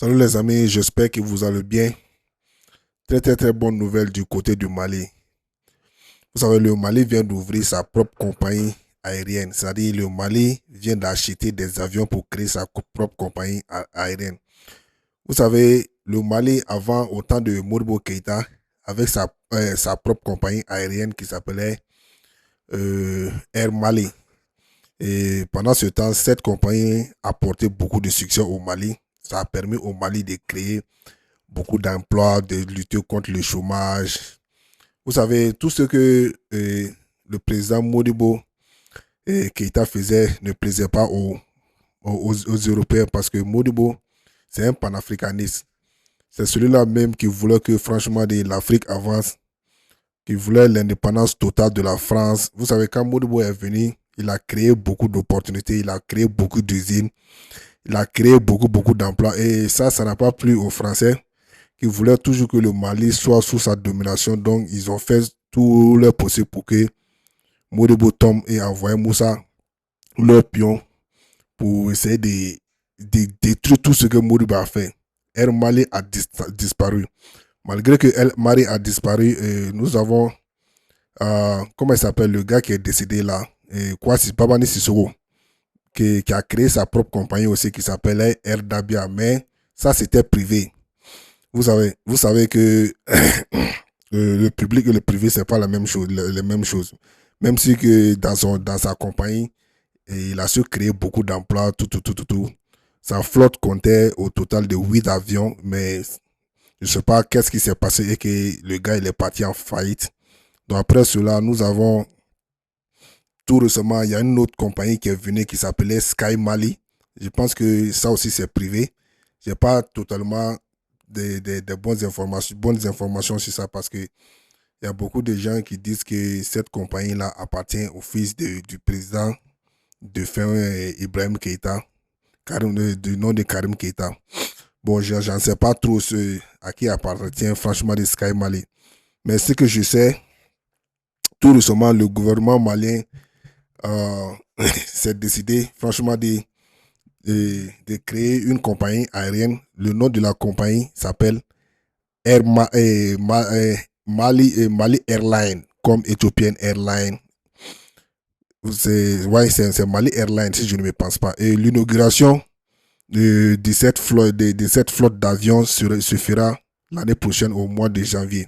Salut les amis, j'espère que vous allez bien. Très bonne nouvelle du côté du Mali. Vous savez, le Mali vient d'ouvrir sa propre compagnie aérienne. C'est-à-dire le Mali vient d'acheter des avions pour créer sa propre compagnie aérienne. Vous savez, le Mali, avant, au temps de Modibo Keïta, avec sa propre compagnie aérienne qui s'appelait Air Mali. Et pendant ce temps, cette compagnie a apporté beaucoup de succès au Mali. Ça a permis au Mali de créer beaucoup d'emplois, de lutter contre le chômage. Vous savez, tout ce que le président Modibo Keïta faisait ne plaisait pas aux Européens parce que Modibo, c'est un panafricaniste. C'est celui-là même qui voulait que, franchement, l'Afrique avance, qui voulait l'indépendance totale de la France. Vous savez, quand Modibo est venu, il a créé beaucoup d'opportunités, il a créé beaucoup d'usines, il a créé beaucoup d'emplois. Et ça n'a pas plu aux Français qui voulaient toujours que le Mali soit sous sa domination. Donc, ils ont fait tout leur possible pour que Modibo tombe et envoyer Moussa, leur pion, pour essayer de détruire tout ce que Modibo a fait. Air Mali a disparu. Malgré que Air Mali a disparu, nous avons, comment il s'appelle, le gars qui est décédé là, Kwasi Babani Sissoko, qui a créé sa propre compagnie aussi qui s'appelait Air Dabia, mais ça c'était privé. Vous savez que le public et le privé, c'est pas la même chose, les mêmes choses. Même si que dans sa compagnie, il a su créer beaucoup d'emplois, tout. Sa flotte comptait au total de 8 avions, mais je ne sais pas qu'est-ce qui s'est passé et que le gars il est parti en faillite. Donc après cela, nous avons tout récemment, il y a une autre compagnie qui est venue qui s'appelait Sky Mali. Je pense que ça aussi c'est privé. Je n'ai pas totalement des bonnes informations sur ça parce que il y a beaucoup de gens qui disent que cette compagnie-là appartient au fils du président de fin Ibrahim Keïta, du nom de Karim Keïta. Bon, j'en sais pas trop à qui appartient franchement de Sky Mali. Mais ce que je sais, tout récemment, le gouvernement malien s'est décidé franchement de créer une compagnie aérienne. Le nom de la compagnie s'appelle Mali Airlines, comme Ethiopian Airlines. C'est Mali Airlines, si je ne me pense pas. Et l'inauguration de cette flotte d'avions se fera l'année prochaine au mois de janvier.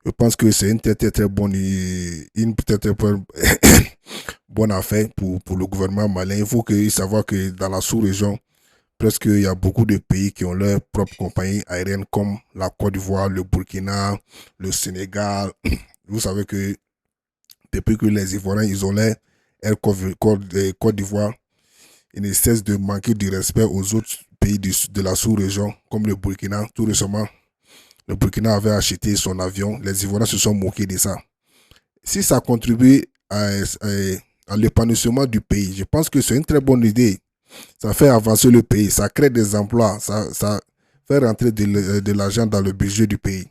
Je pense que c'est une très bonne, bonne affaire pour le gouvernement malien. Il faut savoir que dans la sous-région, presque il y a beaucoup de pays qui ont leur propre compagnie aérienne comme la Côte d'Ivoire, le Burkina, le Sénégal. Vous savez que depuis que les Ivoiriens ils ont leur Air Côte d'Ivoire, ils ne cessent de manquer du respect aux autres pays de la sous-région comme le Burkina. Tout récemment, le Burkina avait acheté son avion. Les Ivoiriens se sont moqués de ça. Si ça contribue à l'épanouissement du pays, je pense que c'est une très bonne idée. Ça fait avancer le pays, ça crée des emplois, ça fait rentrer de l'argent dans le budget du pays.